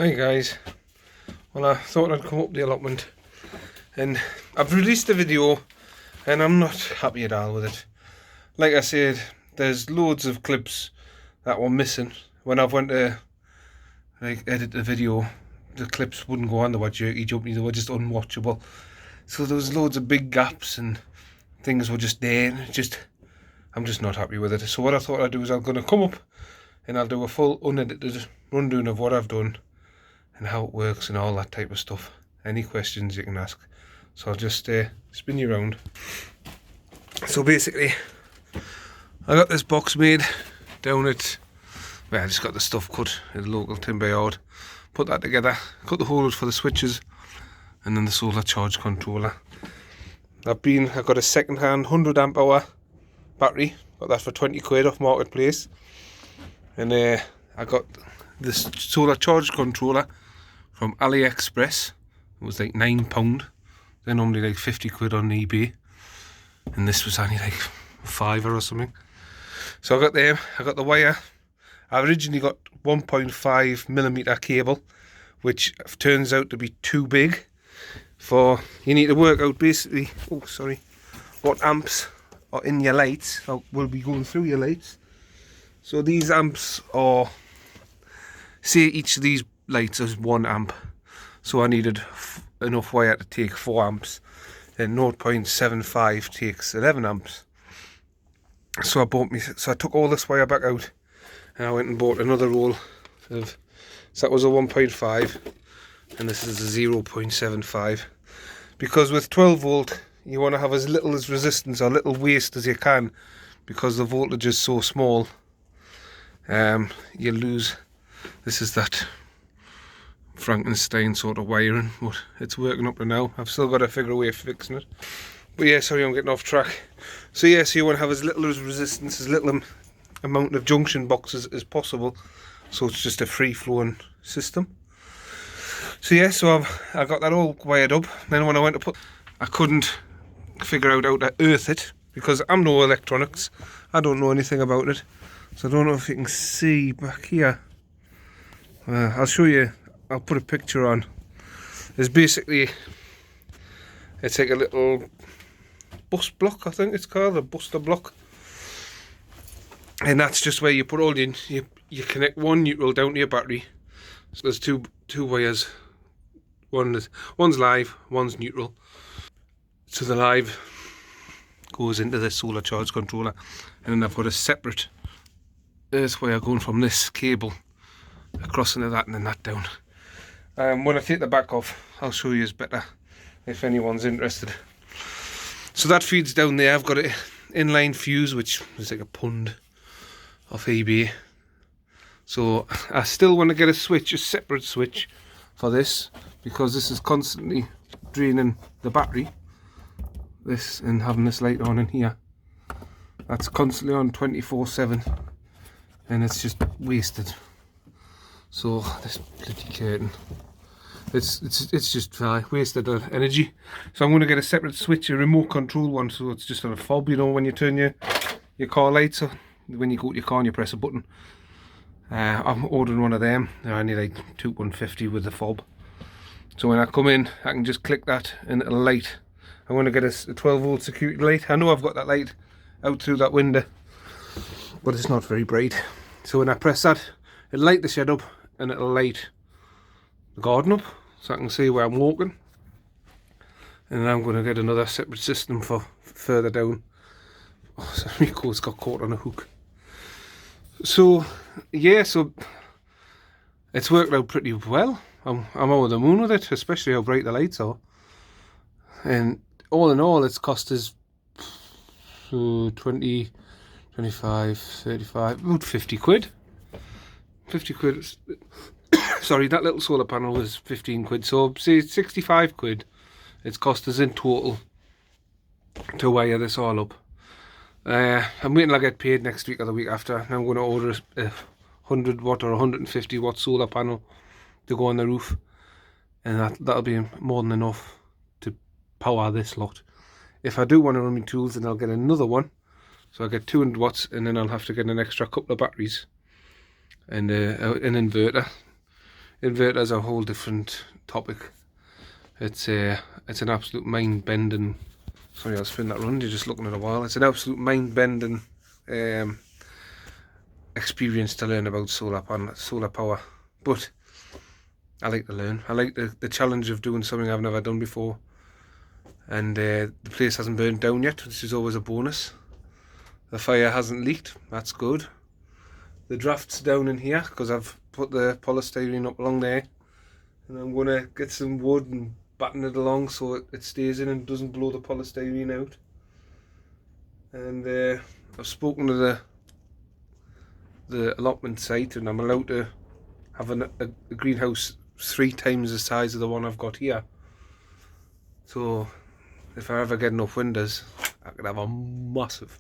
Hi guys, well I thought I'd come up the allotment and I've released a video and I'm not happy at all with it. Like I said, there's loads of clips that were missing. When I've went to edit the video, the clips wouldn't go on, they were jerky jumpy, they were just unwatchable. So there was loads of big gaps and things were just there and I'm just not happy with it. So what I thought I'd do is I'm going to come up and I'll do a full unedited rundown of what I've done and how it works and all that type of stuff. Any questions you can ask. So I'll just spin you around. So basically, I got this box made down at, well, I just got the stuff cut at the local timber yard, put that together, cut the holes for the switches and then the solar charge controller. I've got a second hand 100 amp hour battery, got that for 20 quid off Marketplace, and I got this solar charge controller from AliExpress. It was like £9. They're normally like 50 quid on eBay, and this was only like £5 or something. So I got them, I got the wire. I originally got 1.5mm cable, which turns out to be too big for, you need to work out basically, what amps are in your lights, or will be going through your lights. So these amps are, say each of these lights is 1 amp, so I needed enough wire to take 4 amps, and 0.75 takes 11 amps. So I took all this wire back out and I went and bought another roll of, so that was a 1.5 and this is a 0.75, because with 12 volt you want to have as little as resistance or little waste as you can, because the voltage is so small. You lose. This is that Frankenstein sort of wiring, but it's working up to now. I've still got to figure a way of fixing it. But yeah, sorry, I'm getting off track. So yeah, so you want to have as little as resistance, as little amount of junction boxes as possible, so it's just a free flowing system. So yeah, so I got that all wired up. Then when I went to put, I couldn't figure out how to earth it, because I'm no electronics, I don't know anything about it. So I don't know if you can see back here. I'll show you, I'll put a picture on. It's basically, it's like a little bus block, I think it's called, a buster block. And that's just where you put all you connect one neutral down to your battery. So there's two wires. One's live, one's neutral. So the live goes into the solar charge controller, and then I've got a separate earth wire going from this cable across into that and then that down. When I take the back off, I'll show you better if anyone's interested. So that feeds down there. I've got an inline fuse, which is like a pund off eBay. So I still want to get a separate switch for this, because this is constantly draining the battery. This, and having this light on in here, that's constantly on 24/7, and it's just wasted. So this bloody curtain, it's just wasted energy. So I'm going to get a separate switch, a remote control one, so it's just on a fob, you know, when you turn your car lights on. When you go to your car and you press a button. I'm ordering one of them. They're only like £150 with the fob. So when I come in, I can just click that and it'll light. I'm going to get a 12 volt security light. I know I've got that light out through that window, but it's not very bright. So when I press that, it'll light the shed up and it'll light the garden up, so I can see where I'm walking. And then I'm going to get another separate system for further down. Oh, sorry, my coat's got caught on a hook. So yeah, so it's worked out pretty well. I'm over the moon with it, especially how bright the lights are. And all in all, it's cost us 20, 25, 35, about 50 quid. 50 quid. Sorry, that little solar panel was 15 quid. So say 65 quid it's cost us in total to wire this all up. I'm waiting to get paid next week or the week after, and I'm going to order a 100 watt or 150 watt solar panel to go on the roof, and that'll be more than enough to power this lot. If I do want to run my tools, then I'll get another one, so I'll get 200 watts, and then I'll have to get an extra couple of batteries and an inverter. Inverter's a whole different topic. It's an absolute mind-bending. Sorry, I'll spin that round. You're just looking at a wall. It's an absolute mind-bending experience to learn about solar power. But I like to learn. I like the challenge of doing something I've never done before. And the place hasn't burned down yet, which is always a bonus. The fire hasn't leaked. That's good. The draft's down in here because I've put the polystyrene up along there, and I'm going to get some wood and batten it along so it stays in and doesn't blow the polystyrene out. And I've spoken to the allotment site, and I'm allowed to have a greenhouse 3 times the size of the one I've got here. So if I ever get enough windows, I could have a massive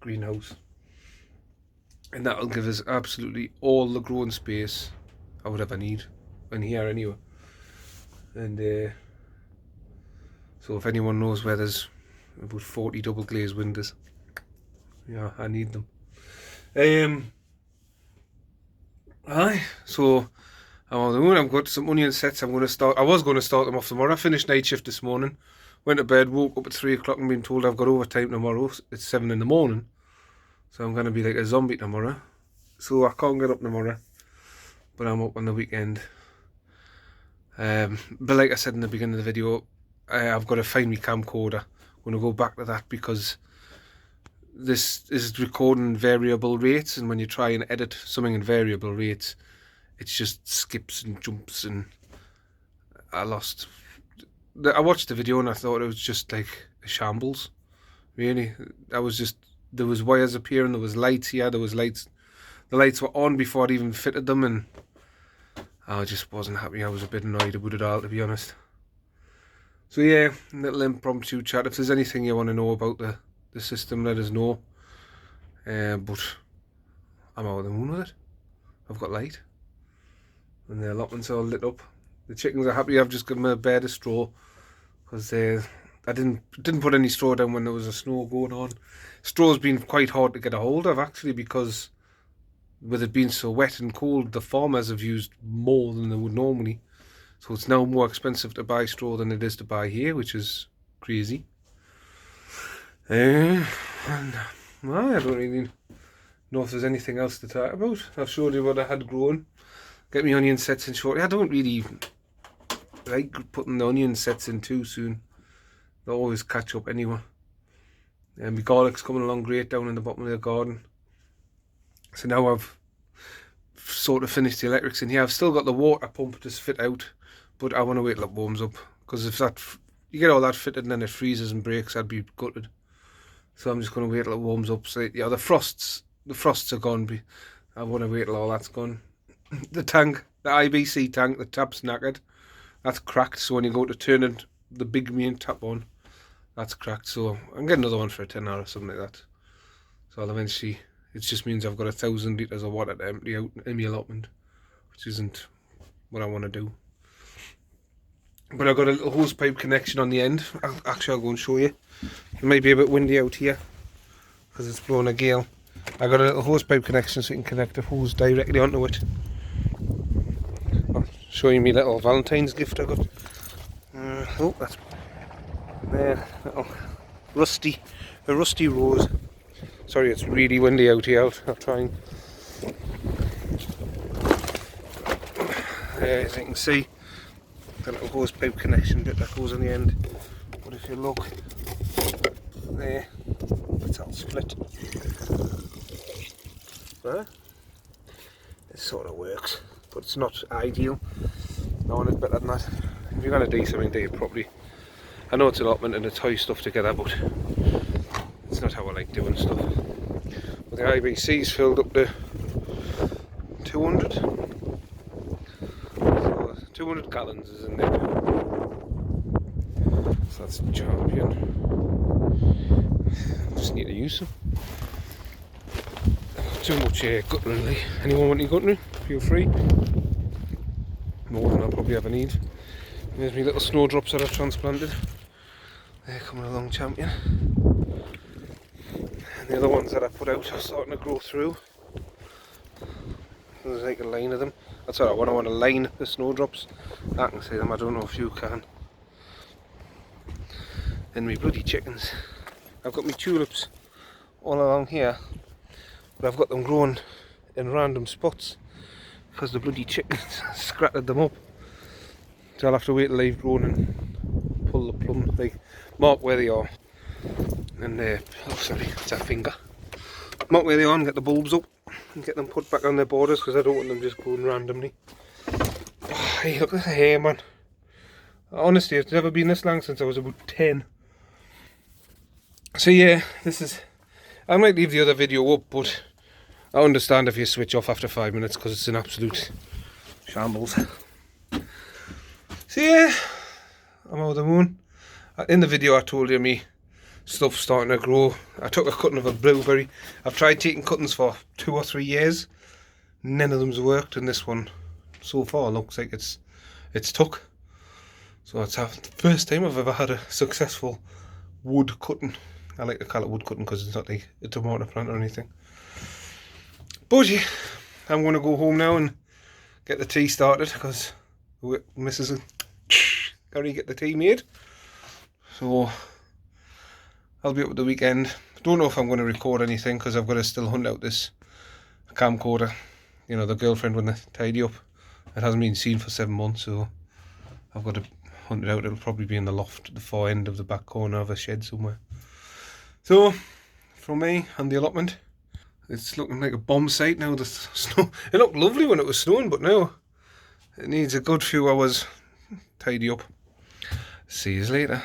greenhouse. And that'll give us absolutely all the growing space I would ever need in here anyway. And so if anyone knows where there's about 40 double glazed windows, yeah, I need them. So I've got some onion sets. I was going to start them off tomorrow. I finished night shift this morning, went to bed, woke up at 3 o'clock and been told I've got overtime tomorrow. It's 7 in the morning. So I'm going to be like a zombie tomorrow. So I can't get up tomorrow, but I'm up on the weekend. But like I said in the beginning of the video, I've got to find my camcorder. I'm going to go back to that because this is recording variable rates, and when you try and edit something in variable rates, it just skips and jumps, and I watched the video and I thought it was just like a shambles. Really, there was wires appearing, there was lights here, the lights were on before I'd even fitted them, and I just wasn't happy. I was a bit annoyed about it all, to be honest. So yeah, little impromptu chat. If there's anything you want to know about the system, let us know. But I'm over the moon with it. I've got light, and the allotments are all lit up. The chickens are happy. I've just given them a bed of straw because I didn't put any straw down when there was a snow going on. Straw's been quite hard to get a hold of, actually, because with it being so wet and cold, the farmers have used more than they would normally. So it's now more expensive to buy straw than it is to buy hay, which is crazy. And I don't really know if there's anything else to talk about. I've showed you what I had growing. Get my onion sets in shortly. I don't really like putting the onion sets in too soon. They always catch up anyway. And my garlic's coming along great down in the bottom of the garden. So now I've sort of finished the electrics in here. I've still got the water pump to fit out, but I want to wait till it warms up, because if you get all that fitted and then it freezes and breaks, I'd be gutted. So I'm just going to wait till it warms up. So yeah, the frosts are gone. I want to wait till all that's gone. The tank, the IBC tank, the tap's knackered. That's cracked. So when you go to turn it, the big main tap on, that's cracked. So I'm getting another one for a tenner or something like that. So I'll eventually. It just means I've got 1,000 litres of water to empty out in my allotment, which isn't what I want to do. But I've got a little hose pipe connection on the end. I'll go and show you. It might be a bit windy out here because it's blowing a gale. I got a little hose pipe connection so you can connect the hose directly onto it. I'll show you my little Valentine's gift I got. Oh, that's there. Little a rusty rose. Sorry, it's really windy out here. I'll try and. As you can see, the little hose pipe connection bit that goes on the end. But if you look there, it's all split. There. It sort of works, but it's not ideal. No one is better than that. If you're going to do something, do it properly. I know it's allotment and it's tie stuff together, but it's not how I like doing stuff. But the IBC's filled up to 200. So 200 gallons is in there. So that's champion. Just need to use them. Too much guttering, really. Anyone want any guttering? Feel free. More than I'll probably ever need. There's my little snowdrops that I've transplanted. They're coming along, champion. And the other ones that I put out are starting to grow through. There's like a line of them. That's all right, when I want to line the snowdrops, I can see them. I don't know if you can. And my bloody chickens. I've got my tulips all along here, but I've got them growing in random spots because the bloody chickens scrattered them up. So I'll have to wait till they've grown and pull the plum, like mark where they are. And oh sorry, it's a finger. Mark where they are and get the bulbs up and get them put back on their borders because I don't want them just growing randomly. Oh, hey, look at the hair, man. Honestly, it's never been this long since I was about 10. So yeah, I might leave the other video up, but I understand if you switch off after 5 minutes because it's an absolute shambles. So yeah, I'm over the moon. In the video I told you me stuff's starting to grow. I took a cutting of a blueberry. I've tried taking cuttings for 2 or 3 years. None of them's worked, and this one so far looks like it's took. So it's the first time I've ever had a successful wood cutting. I like to call it wood cutting because it's not like a tomato plant or anything. But yeah, I'm going to go home now and get the tea started because Mrs. got to get the tea made. So I'll be up at the weekend. Don't know if I'm going to record anything because I've got to still hunt out this camcorder. You know, the girlfriend when they tidy up. It hasn't been seen for 7 months, so I've got to hunt it out. It'll probably be in the loft at the far end of the back corner of a shed somewhere. So, from me and the allotment, it's looking like a bomb site now. The snow, it looked lovely when it was snowing, but now it needs a good few hours tidy up. See you later.